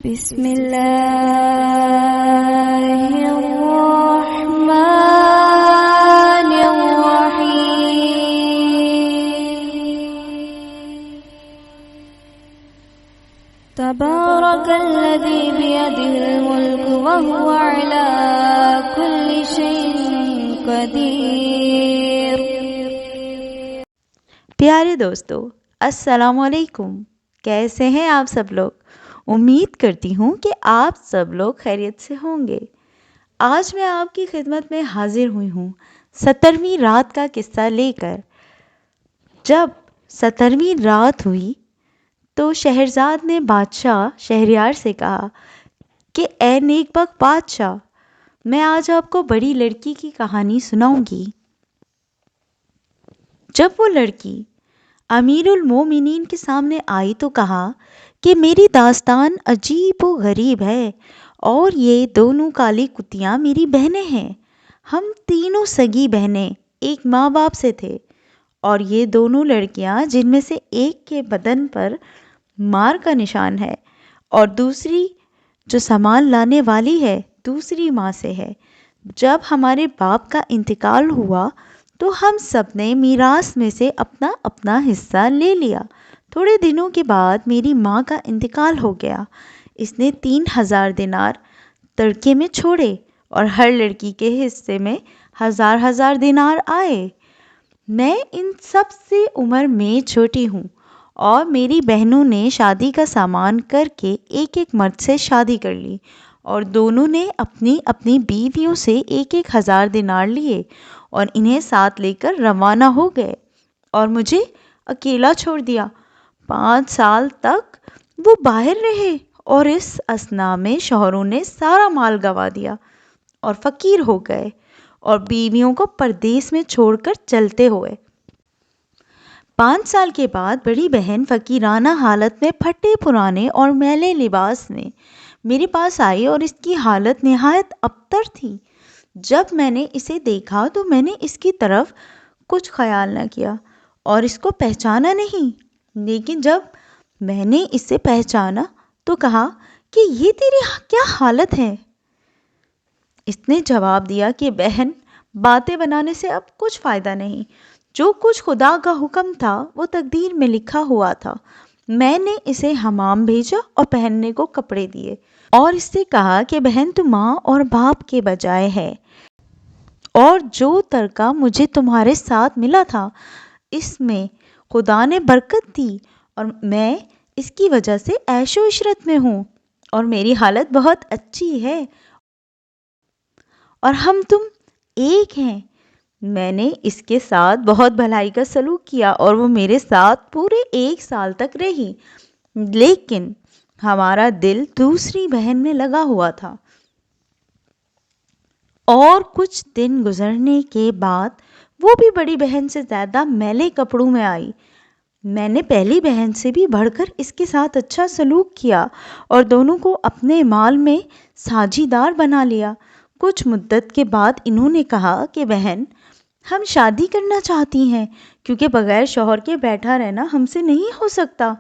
بسم اللہ الرحمن الرحیم تبارک الذی بیدہ الملک وہو علی کل شیء قدیر۔ پیارے دوستو، السلام علیکم۔ کیسے ہیں آپ سب لوگ؟ امید کرتی ہوں کہ آپ سب لوگ خیریت سے ہوں گے۔ آج میں آپ کی خدمت میں حاضر ہوئی ہوں 17ویں رات کا قصہ لے کر۔ جب 17ویں رات ہوئی تو شہرزاد نے بادشاہ شہریار سے کہا کہ اے نیک بخت بادشاہ، میں آج آپ کو بڑی لڑکی کی کہانی سناؤں گی۔ جب وہ لڑکی امیر المومنین کے سامنے آئی تو کہا کہ میری داستان عجیب و غریب ہے اور یہ دونوں کالی کتیاں میری بہنیں ہیں۔ ہم تینوں سگی بہنیں ایک ماں باپ سے تھے، اور یہ دونوں لڑکیاں جن میں سے ایک کے بدن پر مار کا نشان ہے اور دوسری جو سامان لانے والی ہے دوسری ماں سے ہے۔ جب ہمارے باپ کا انتقال ہوا تو ہم سب نے میراث میں سے اپنا اپنا حصہ لے لیا۔ تھوڑے دنوں کے بعد میری ماں کا انتقال ہو گیا۔ اس نے 3000 دینار تڑکے میں چھوڑے اور ہر لڑکی کے حصے میں 1000 دینار آئے۔ میں ان سب سے عمر میں چھوٹی ہوں، اور میری بہنوں نے شادی کا سامان کر کے ایک ایک مرد سے شادی کر لی، اور دونوں نے اپنی اپنی بیویوں سے 1000 دینار لیے اور انہیں ساتھ لے کر روانہ ہو گئے اور مجھے اکیلا چھوڑ دیا۔ 5 سال تک وہ باہر رہے، اور اس اثناء میں شوہروں نے سارا مال گنوا دیا اور فقیر ہو گئے اور بیویوں کو پردیس میں چھوڑ کر چلتے ہوئے۔ 5 سال کے بعد بڑی بہن فقیرانہ حالت میں پھٹے پرانے اور میلے لباس میں میرے پاس آئی، اور اس کی حالت نہایت ابتر تھی۔ جب میں نے اسے دیکھا تو میں نے اس کی طرف کچھ خیال نہ کیا اور اس کو پہچانا نہیں، لیکن جب میں نے اسے پہچانا تو کہا کہ یہ تیری کیا حالت ہے؟ اس نے جواب دیا کہ بہن، باتیں بنانے سے اب کچھ فائدہ نہیں۔ جو کچھ خدا کا حکم تھا وہ تقدیر میں لکھا ہوا تھا۔ میں نے اسے حمام بھیجا اور پہننے کو کپڑے دیے، اور اس سے کہا کہ بہن تو ماں اور باپ کے بجائے ہے، اور جو ترکہ مجھے تمہارے ساتھ ملا تھا اس میں خدا نے برکت دی، اور میں اس کی وجہ سے عیش و عشرت میں ہوں، اور میری حالت بہت اچھی ہے، اور ہم تم ایک ہیں۔ میں نے اس کے ساتھ بہت بھلائی کا سلوک کیا اور وہ میرے ساتھ پورے 1 سال تک رہی، لیکن ہمارا دل دوسری بہن میں لگا ہوا تھا۔ اور کچھ دن گزرنے کے بعد وہ بھی بڑی بہن سے زیادہ میلے کپڑوں میں آئی۔ میں نے پہلی بہن سے بھی بڑھ کر اس کے ساتھ اچھا سلوک کیا اور دونوں کو اپنے مال میں ساجھیدار بنا لیا۔ کچھ مدت کے بعد انہوں نے کہا کہ بہن، ہم شادی کرنا چاہتی ہیں، کیونکہ بغیر شوہر کے بیٹھا رہنا ہم سے نہیں ہو سکتا۔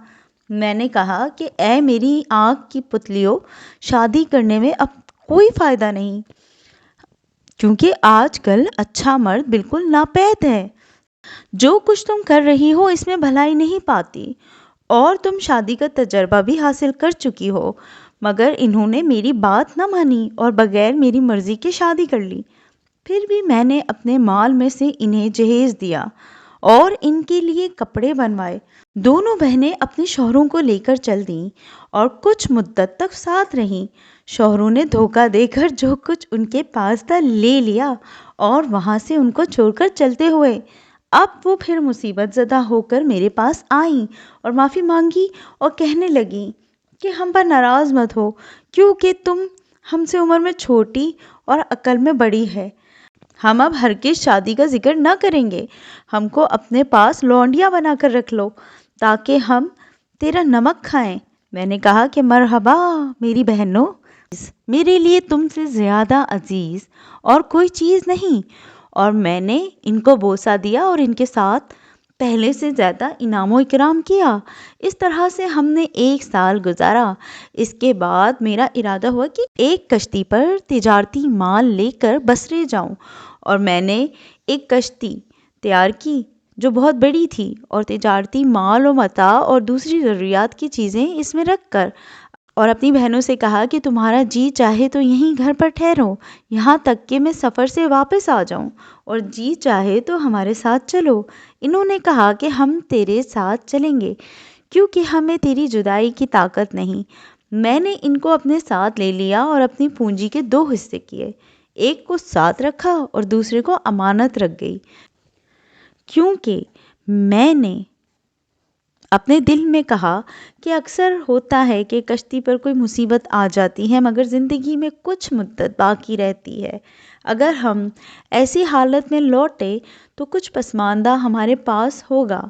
میں نے کہا کہ اے میری آنکھ کی پتلیوں، شادی کرنے میں اب کوئی فائدہ نہیں، کیونکہ آج کل اچھا مرد بالکل ناپید ہے۔ جو کچھ تم کر رہی ہو اس میں بھلائی نہیں پاتی، اور تم شادی کا تجربہ بھی حاصل کر چکی ہو۔ مگر انہوں نے میری بات نہ مانی اور بغیر میری مرضی کے شادی کر لی۔ پھر بھی میں نے اپنے مال میں سے انہیں جہیز دیا اور ان کے لیے کپڑے بنوائے۔ دونوں بہنیں اپنے شوہروں کو لے کر چل دیں اور کچھ مدت تک ساتھ رہیں۔ شوہروں نے دھوکہ دے کر جو کچھ ان کے پاس تھا لے لیا اور وہاں سے ان کو چھوڑ کر چلتے ہوئے۔ اب وہ پھر مصیبت زدہ ہو کر میرے پاس آئیں اور معافی مانگی اور کہنے لگیں کہ ہم پر ناراض مت ہو، کیونکہ تم ہم سے عمر میں چھوٹی اور عقل میں بڑی ہے۔ ہم اب ہرگز شادی کا ذکر نہ کریں گے۔ ہم کو اپنے پاس لونڈیاں بنا کر رکھ لو تاکہ ہم تیرا نمک کھائیں۔ میں نے کہا کہ مرحبا میری بہنوں، میرے لیے تم سے زیادہ عزیز اور کوئی چیز نہیں، اور میں نے ان کو بوسہ دیا اور ان کے ساتھ پہلے سے زیادہ انعام و اکرام کیا۔ اس طرح سے ہم نے 1 سال گزارا۔ اس کے بعد میرا ارادہ ہوا کہ ایک کشتی پر تجارتی مال لے کر بصرے جاؤں، اور میں نے ایک کشتی تیار کی جو بہت بڑی تھی، اور تجارتی مال و متاع اور دوسری ضروریات کی چیزیں اس میں رکھ کر، اور اپنی بہنوں سے کہا کہ تمہارا جی چاہے تو یہیں گھر پر ٹھہرو، یہاں تک کہ میں سفر سے واپس آ جاؤں، اور جی چاہے تو ہمارے ساتھ چلو۔ انہوں نے کہا کہ ہم تیرے ساتھ چلیں گے، کیونکہ ہمیں تیری جدائی کی طاقت نہیں۔ میں نے ان کو اپنے ساتھ لے لیا اور اپنی پونجی کے 2 حصے کیے، ایک کو ساتھ رکھا اور دوسرے کو امانت رکھ گئی، کیونکہ میں نے اپنے دل میں کہا کہ اکثر ہوتا ہے کہ کشتی پر کوئی مصیبت آ جاتی ہے مگر زندگی میں کچھ مدت باقی رہتی ہے۔ اگر ہم ایسی حالت میں لوٹے تو کچھ پسماندہ ہمارے پاس ہوگا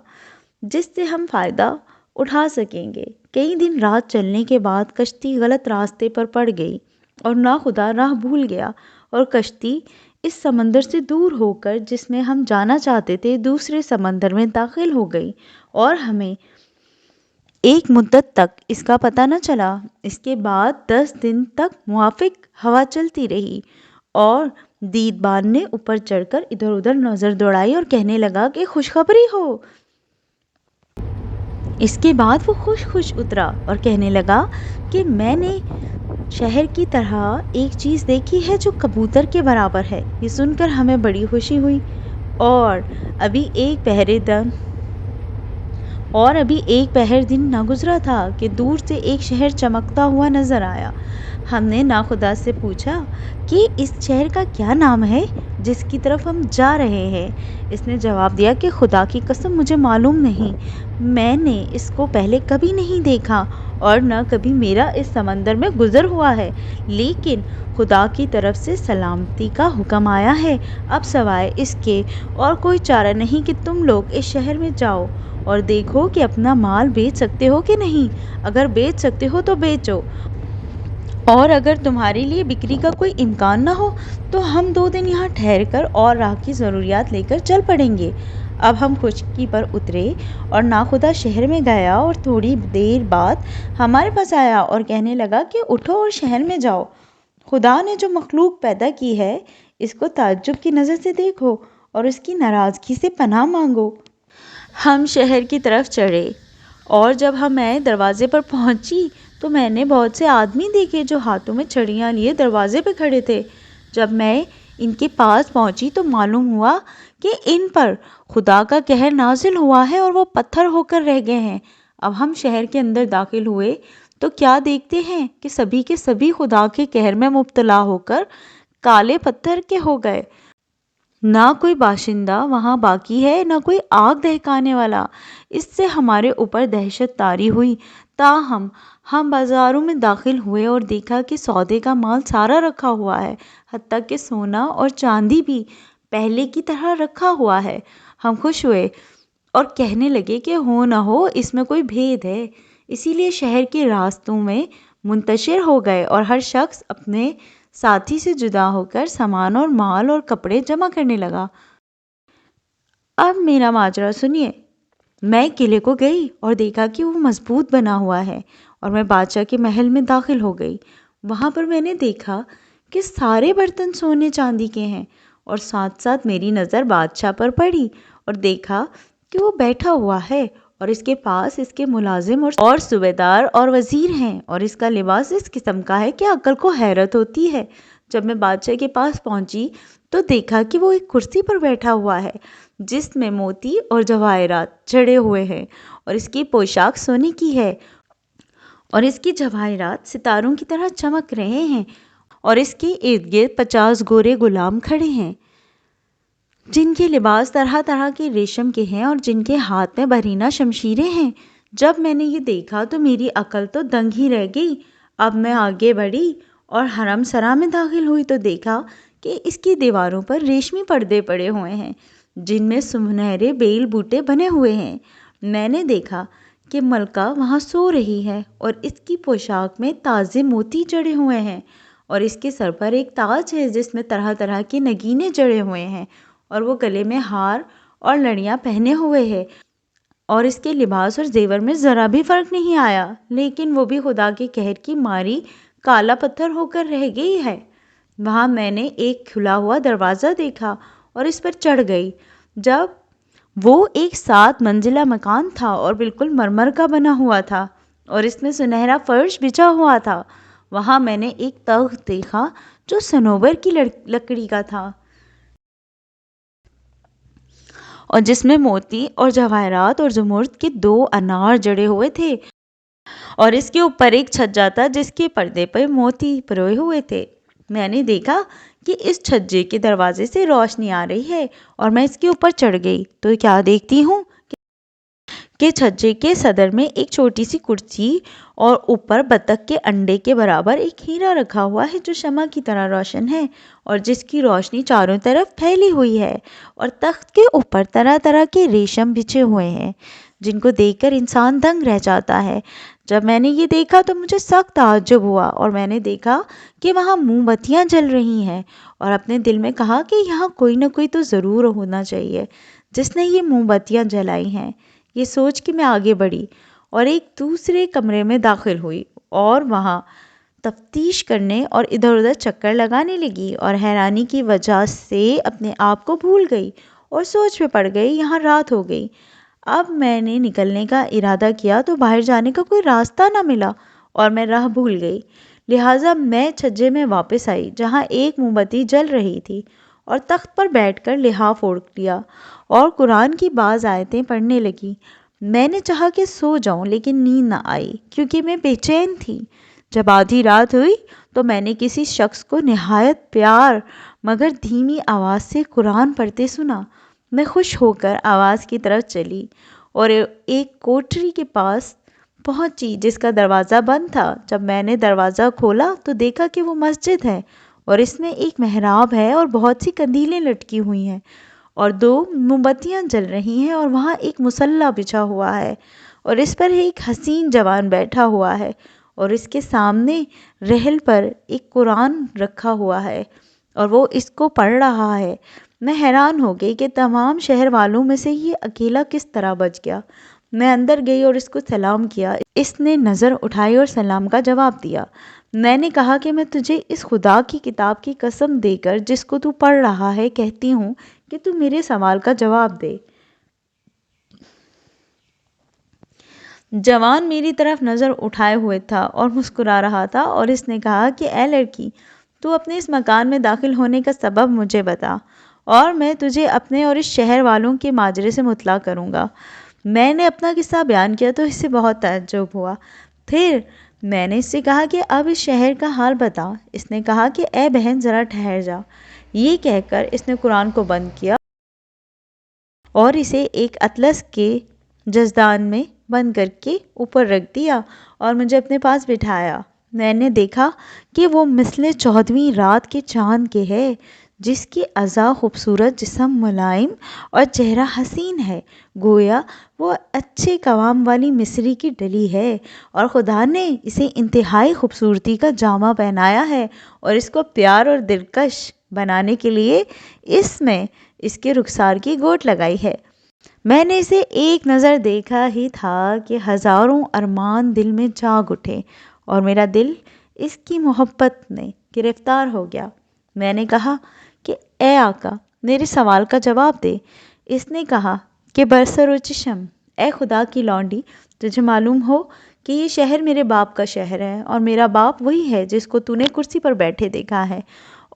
جس سے ہم فائدہ اٹھا سکیں گے۔ کئی دن رات چلنے کے بعد کشتی غلط راستے پر پڑ گئی اور ناخدا راہ بھول گیا، اور کشتی اس سمندر سے دور ہو کر جس میں ہم جانا چاہتے تھے دوسرے سمندر میں داخل ہو گئی، اور ہمیں ایک مدت تک اس کا پتہ نہ چلا۔ اس کے بعد 10 دن تک موافق ہوا چلتی رہی، اور دیدبان نے اوپر چڑھ کر ادھر ادھر نظر دوڑائی اور کہنے لگا کہ خوشخبری ہو۔ اس کے بعد وہ خوش اترا اور کہنے لگا کہ میں نے شہر کی طرح ایک چیز دیکھی ہے جو کبوتر کے برابر ہے۔ یہ سن کر ہمیں بڑی خوشی ہوئی، اور ابھی ایک پہر دن نہ گزرا تھا کہ دور سے ایک شہر چمکتا ہوا نظر آیا۔ ہم نے ناخدا سے پوچھا کہ اس شہر کا کیا نام ہے جس کی طرف ہم جا رہے ہیں؟ اس نے جواب دیا کہ خدا کی قسم مجھے معلوم نہیں، میں نے اس کو پہلے کبھی نہیں دیکھا اور نہ کبھی میرا اس سمندر میں گزر ہوا ہے، لیکن خدا کی طرف سے سلامتی کا حکم آیا ہے۔ اب سوائے اس کے اور کوئی چارہ نہیں کہ تم لوگ اس شہر میں جاؤ اور دیکھو کہ اپنا مال بیچ سکتے ہو کہ نہیں۔ اگر بیچ سکتے ہو تو بیچو، اور اگر تمہارے لیے بکری کا کوئی امکان نہ ہو تو ہم 2 دن یہاں ٹھہر کر اور راہ کی ضروریات لے کر چل پڑیں گے۔ اب ہم خشکی پر اترے اور ناخدا شہر میں گیا، اور تھوڑی دیر بعد ہمارے پاس آیا اور کہنے لگا کہ اٹھو اور شہر میں جاؤ، خدا نے جو مخلوق پیدا کی ہے اس کو تعجب کی نظر سے دیکھو اور اس کی ناراضگی سے پناہ مانگو۔ ہم شہر کی طرف چڑھے، اور جب میں دروازے پر پہنچی تو میں نے بہت سے آدمی دیکھے جو ہاتھوں میں چھڑیاں لیے دروازے پہ کھڑے تھے۔ جب میں ان کے پاس پہنچی تو معلوم ہوا کہ ان پر خدا کا قہر نازل ہوا ہے اور وہ پتھر ہو کر رہ گئے ہیں۔ اب ہم شہر کے اندر داخل ہوئے تو کیا دیکھتے ہیں کہ سبھی کے سبھی خدا کے قہر میں مبتلا ہو کر کالے پتھر کے ہو گئے۔ نہ کوئی باشندہ وہاں باقی ہے، نہ کوئی آگ دہکانے والا۔ اس سے ہمارے اوپر دہشت طاری ہوئی۔ تاہم ہم بازاروں میں داخل ہوئے اور دیکھا کہ سودے کا مال سارا رکھا ہوا ہے، حتیٰ کہ سونا اور چاندی بھی پہلے کی طرح رکھا ہوا ہے۔ ہم خوش ہوئے اور کہنے لگے کہ ہو نہ ہو اس میں کوئی بھید ہے، اسی لیے شہر کے راستوں میں منتشر ہو گئے، اور ہر شخص اپنے ساتھی سے جدا ہو کر سامان اور مال اور کپڑے جمع کرنے لگا۔ اب میرا ماجرا سنیے۔ میں قلعے کو گئی اور دیکھا کہ وہ مضبوط بنا ہوا ہے، اور میں بادشاہ کے محل میں داخل ہو گئی۔ وہاں پر میں نے دیکھا کہ سارے برتن سونے چاندی کے ہیں، اور ساتھ ساتھ میری نظر بادشاہ پر پڑی اور دیکھا کہ وہ بیٹھا ہوا ہے، اور اس کے پاس اس کے ملازم اور صوبیدار اور وزیر ہیں، اور اس کا لباس اس قسم کا ہے کہ عقل کو حیرت ہوتی ہے۔ جب میں بادشاہ کے پاس پہنچی تو دیکھا کہ وہ ایک کرسی پر بیٹھا ہوا ہے جس میں موتی اور جواہرات جڑے ہوئے ہیں، اور اس کی پوشاک سونے کی ہے، اور اس کی جواہرات ستاروں کی طرح چمک رہے ہیں، اور اس کے ارد گرد 50 گورے غلام کھڑے ہیں جن کے لباس طرح طرح کے ریشم کے ہیں اور جن کے ہاتھ میں بھرینہ شمشیریں ہیں۔ جب میں نے یہ دیکھا تو میری عقل تو دنگ ہی رہ گئی۔ اب میں آگے بڑھی اور حرم سرا میں داخل ہوئی تو دیکھا کہ اس کی دیواروں پر ریشمی پردے پڑے ہوئے ہیں جن میں سنہرے بیل بوٹے بنے ہوئے ہیں۔ میں نے دیکھا کہ ملکہ وہاں سو رہی ہے، اور اس کی پوشاک میں تازے موتی جڑے ہوئے ہیں، اور اس کے سر پر ایک تاج ہے جس میں طرح طرح کے نگینے جڑے ہوئے ہیں، اور وہ گلے میں ہار اور لڑیاں پہنے ہوئے ہے، اور اس کے لباس اور زیور میں ذرا بھی فرق نہیں آیا، لیکن وہ بھی خدا کے قہر کی ماری کالا پتھر ہو کر رہ گئی ہے۔ وہاں میں نے ایک کھلا ہوا دروازہ دیکھا اور اس پر چڑھ گئی۔ جب وہ ایک 7 منزلہ مکان تھا اور بالکل مرمر کا بنا ہوا تھا اور اس میں سنہرا فرش بچھا ہوا تھا۔ وہاں میں نے ایک تخت دیکھا جو صنوبر کی لکڑی کا تھا اور جس میں موتی اور جواہرات اور زمرد کے 2 انار جڑے ہوئے تھے، اور اس کے اوپر ایک چھجا تھا جس کے پردے پر موتی پروئے ہوئے تھے۔ میں نے دیکھا کہ اس چھجے کے دروازے سے روشنی آ رہی ہے اور میں اس کے اوپر چڑھ گئی تو کیا دیکھتی ہوں کہ چھجے کے صدر میں ایک چھوٹی سی کرسی اور اوپر بطخ کے انڈے کے برابر ایک ہیرا رکھا ہوا ہے جو شمع کی طرح روشن ہے اور جس کی روشنی چاروں طرف پھیلی ہوئی ہے، اور تخت کے اوپر طرح طرح کے ریشم بچھے ہوئے ہیں جن کو دیکھ کر انسان دنگ رہ جاتا ہے۔ جب میں نے یہ دیکھا تو مجھے سخت تعجب ہوا اور میں نے دیکھا کہ وہاں موم بتیاں جل رہی ہیں، اور اپنے دل میں کہا کہ یہاں کوئی نہ کوئی تو ضرور ہونا چاہیے جس نے یہ موم بتیاں جلائی ہیں۔ یہ سوچ کے میں آگے بڑھی اور ایک دوسرے کمرے میں داخل ہوئی اور وہاں تفتیش کرنے اور ادھر ادھر چکر لگانے لگی، اور حیرانی کی وجہ سے اپنے آپ کو بھول گئی اور سوچ میں پڑ گئی۔ یہاں رات ہو گئی۔ اب میں نے نکلنے کا ارادہ کیا تو باہر جانے کا کوئی راستہ نہ ملا اور میں راہ بھول گئی، لہٰذا میں چھجے میں واپس آئی جہاں ایک موم بتی جل رہی تھی، اور تخت پر بیٹھ کر لحاف اوڑھ لیا اور قرآن کی بعض آیتیں پڑھنے لگی۔ میں نے چاہا کہ سو جاؤں لیکن نیند نہ آئی کیونکہ میں بے چین تھی۔ جب آدھی رات ہوئی تو میں نے کسی شخص کو نہایت پیار مگر دھیمی آواز سے قرآن پڑھتے سنا۔ میں خوش ہو کر آواز کی طرف چلی اور ایک کوٹری کے پاس پہنچی جس کا دروازہ بند تھا۔ جب میں نے دروازہ کھولا تو دیکھا کہ وہ مسجد ہے اور اس میں ایک محراب ہے اور بہت سی قندیلیں لٹکی ہوئی ہیں اور 2 موم بتیاں جل رہی ہیں، اور وہاں ایک مصلی بچھا ہوا ہے اور اس پر ایک حسین جوان بیٹھا ہوا ہے اور اس کے سامنے رحل پر ایک قرآن رکھا ہوا ہے اور وہ اس کو پڑھ رہا ہے۔ میں حیران ہو گئی کہ تمام شہر والوں میں سے یہ اکیلا کس طرح بچ گیا۔ میں اندر گئی اور اس کو سلام کیا۔ اس نے نظر اٹھائی اور سلام کا جواب دیا۔ میں نے کہا کہ میں تجھے اس خدا کی کتاب کی قسم دے کر جس کو تو پڑھ رہا ہے کہتی ہوں کہ تو میرے سوال کا جواب دے۔ جوان میری طرف نظر اٹھائے ہوئے تھا اور مسکرا رہا تھا، اور اس نے کہا کہ اے لڑکی، تو اپنے اس مکان میں داخل ہونے کا سبب مجھے بتا اور میں تجھے اپنے اور اس شہر والوں کے ماجرے سے مطلع کروں گا۔ میں نے اپنا قصہ بیان کیا تو اس سے بہت تعجب ہوا۔ پھر میں نے اس سے کہا کہ اب اس شہر کا حال بتا۔ اس نے کہا کہ اے بہن ذرا ٹھہر جا۔ یہ کہہ کر اس نے قرآن کو بند کیا اور اسے ایک اطلس کے جزدان میں بند کر کے اوپر رکھ دیا اور مجھے اپنے پاس بٹھایا۔ میں نے دیکھا کہ وہ مثل 14ویں رات کے چاند کے ہے، جس کی اعضاء خوبصورت، جسم ملائم اور چہرہ حسین ہے، گویا وہ اچھے قوام والی مصری کی ڈلی ہے، اور خدا نے اسے انتہائی خوبصورتی کا جامہ پہنایا ہے اور اس کو پیار اور دلکش بنانے کے لیے اس میں اس کے رخسار کی گوٹ لگائی ہے۔ میں نے اسے ایک نظر دیکھا ہی تھا کہ ہزاروں ارمان دل میں جاگ اٹھے اور میرا دل اس کی محبت میں گرفتار ہو گیا۔ میں نے کہا کہ اے آقا، میرے سوال کا جواب دے۔ اس نے کہا کہ برسر و چشم، اے خدا کی لونڈی، تجھے معلوم ہو کہ یہ شہر میرے باپ کا شہر ہے اور میرا باپ وہی ہے جس کو تو نے کرسی پر بیٹھے دیکھا ہے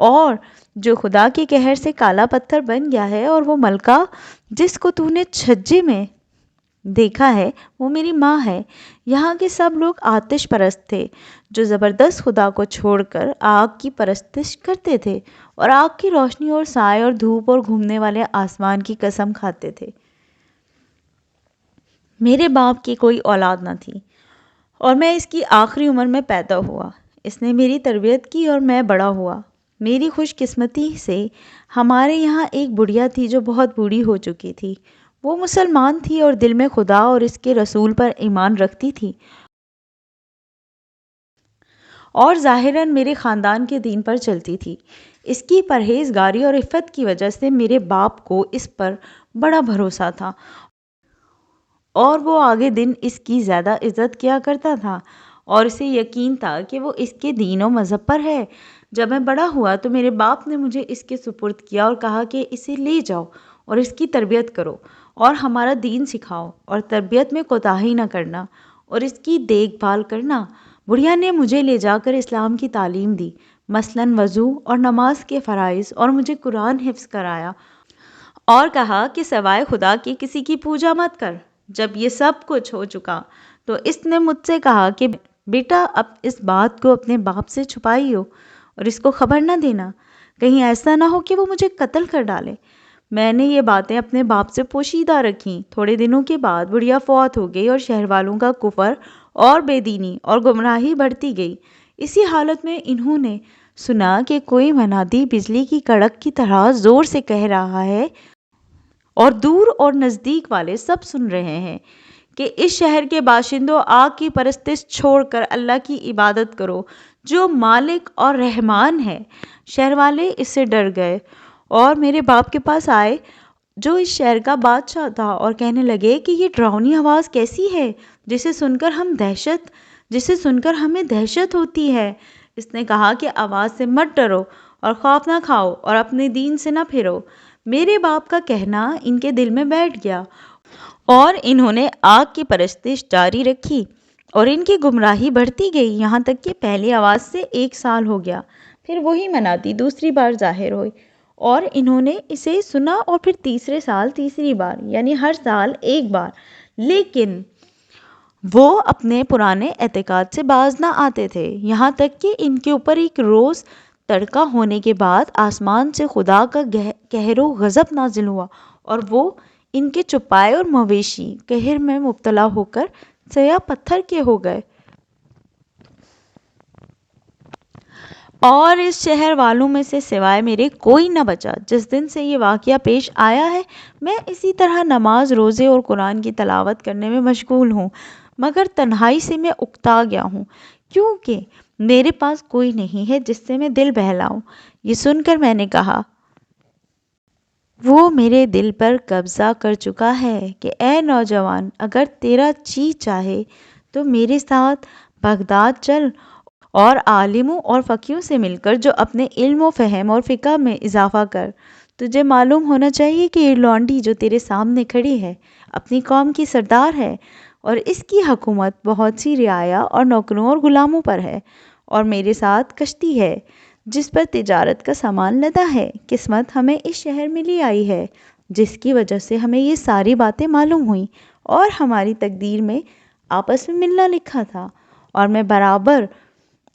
اور جو خدا کے قہر سے کالا پتھر بن گیا ہے، اور وہ ملکہ جس کو تو نے چھجے میں دیکھا ہے وہ میری ماں ہے۔ یہاں کے سب لوگ آتش پرست تھے جو زبردست خدا کو چھوڑ کر آگ کی پرستش کرتے تھے اور آگ کی روشنی اور سائے اور دھوپ اور گھومنے والے آسمان کی قسم کھاتے تھے۔ میرے باپ کی کوئی اولاد نہ تھی اور میں اس کی آخری عمر میں پیدا ہوا۔ اس نے میری تربیت کی اور میں بڑا ہوا۔ میری خوش قسمتی سے ہمارے یہاں ایک بڑھیا تھی جو بہت بوڑھی ہو چکی تھی۔ وہ مسلمان تھی اور دل میں خدا اور اس کے رسول پر ایمان رکھتی تھی اور ظاہراً میرے خاندان کے دین پر چلتی تھی۔ اس کی پرہیزگاری اور عفت کی وجہ سے میرے باپ کو اس پر بڑا بھروسہ تھا اور وہ آگے دن اس کی زیادہ عزت کیا کرتا تھا اور اسے یقین تھا کہ وہ اس کے دین و مذہب پر ہے۔ جب میں بڑا ہوا تو میرے باپ نے مجھے اس کے سپرد کیا اور کہا کہ اسے لے جاؤ اور اس کی تربیت کرو اور ہمارا دین سکھاؤ اور تربیت میں کوتاہی نہ کرنا اور اس کی دیکھ بھال کرنا۔ بڑھیا نے مجھے لے جا کر اسلام کی تعلیم دی، مثلاً وضو اور نماز کے فرائض، اور مجھے قرآن حفظ کرایا اور کہا کہ سوائے خدا کی کسی کی پوجا مت کر۔ جب یہ سب کچھ ہو چکا تو اس نے مجھ سے کہا کہ بیٹا اب اس بات کو اپنے باپ سے چھپائی ہو اور اس کو خبر نہ دینا، کہیں ایسا نہ ہو کہ وہ مجھے قتل کر ڈالے۔ میں نے یہ باتیں اپنے باپ سے پوشیدہ رکھیں۔ تھوڑے دنوں کے بعد بڑھیا فوت ہو گئی اور شہر والوں کا کفر اور بے دینی اور گمراہی بڑھتی گئی۔ اسی حالت میں انہوں نے سنا کہ کوئی منادی بجلی کی کڑک کی طرح زور سے کہہ رہا ہے اور دور اور نزدیک والے سب سن رہے ہیں کہ اس شہر کے باشندوں آگ کی پرستش چھوڑ کر اللہ کی عبادت کرو جو مالک اور رحمان ہے۔ شہر والے اس سے ڈر گئے اور میرے باپ کے پاس آئے جو اس شہر کا بادشاہ تھا اور کہنے لگے کہ یہ ڈراؤنی آواز کیسی ہے جسے سن کر ہمیں دہشت ہوتی ہے۔ اس نے کہا کہ آواز سے مت ڈرو اور خوف نہ کھاؤ اور اپنے دین سے نہ پھرو۔ میرے باپ کا کہنا ان کے دل میں بیٹھ گیا اور انہوں نے آگ کی پرستش جاری رکھی اور ان کی گمراہی بڑھتی گئی یہاں تک کہ پہلی آواز سے 1 سال ہو گیا۔ پھر وہی منادی دوسری بار ظاہر ہوئی اور انہوں نے اسے سنا اور پھر تیسرے سال تیسری بار، یعنی ہر سال 1 بار، لیکن وہ اپنے پرانے اعتقاد سے باز نہ آتے تھے، یہاں تک کہ ان کے اوپر ایک روز تڑکا ہونے کے بعد آسمان سے خدا کا قہر و غضب نازل ہوا اور وہ ان کے چوپائے اور مویشی قہر میں مبتلا ہو کر سیاہ پتھر کے ہو گئے۔ اور اس شہر والوں میں سے سوائے میرے کوئی نہ بچا۔ جس دن سے یہ واقعہ پیش آیا ہے میں اسی طرح نماز، روزے اور قرآن کی تلاوت کرنے میں مشغول ہوں، مگر تنہائی سے میں اکتا گیا ہوں کیونکہ میرے پاس کوئی نہیں ہے جس سے میں دل بہلاؤں۔ یہ سن کر میں نے کہا، وہ میرے دل پر قبضہ کر چکا ہے کہ اے نوجوان، اگر تیرا جی چاہے تو میرے ساتھ بغداد چل اور عالموں اور فقیہوں سے مل کر جو اپنے علم و فہم اور فقہ میں اضافہ کر۔ تجھے معلوم ہونا چاہیے کہ یہ لونڈی جو تیرے سامنے کھڑی ہے اپنی قوم کی سردار ہے اور اس کی حکومت بہت سی رعایا اور نوکروں اور غلاموں پر ہے، اور میرے ساتھ کشتی ہے جس پر تجارت کا سامان لدا ہے۔ قسمت ہمیں اس شہر میں لے آئی ہے جس کی وجہ سے ہمیں یہ ساری باتیں معلوم ہوئیں اور ہماری تقدیر میں آپس میں ملنا لکھا تھا، اور میں برابر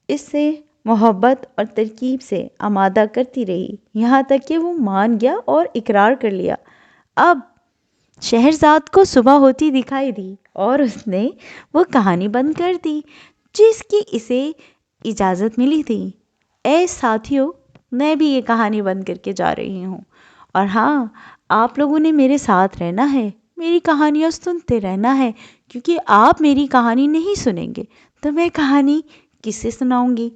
اس سے محبت اور ترکیب سے آمادہ کرتی رہی یہاں تک کہ وہ مان گیا اور اقرار کر لیا۔ اب شہرزاد کو صبح ہوتی دکھائی دی اور اس نے وہ کہانی بند کر دی جس کی اسے اجازت ملی تھی۔ اے ساتھیو، میں بھی یہ کہانی بند کر کے جا رہی ہوں، اور ہاں، آپ لوگوں نے میرے ساتھ رہنا ہے، میری کہانیاں سنتے رہنا ہے، کیونکہ آپ میری کہانی نہیں سنیں گے تو میں کہانی کس سے سناؤں گی۔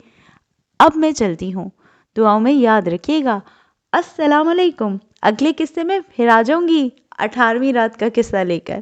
اب میں چلتی ہوں، دعاؤں میں یاد رکھیے گا۔ السلام علیکم۔ اگلے قصے میں پھر آ جاؤں گی 18ویں رات کا قصہ لے کر۔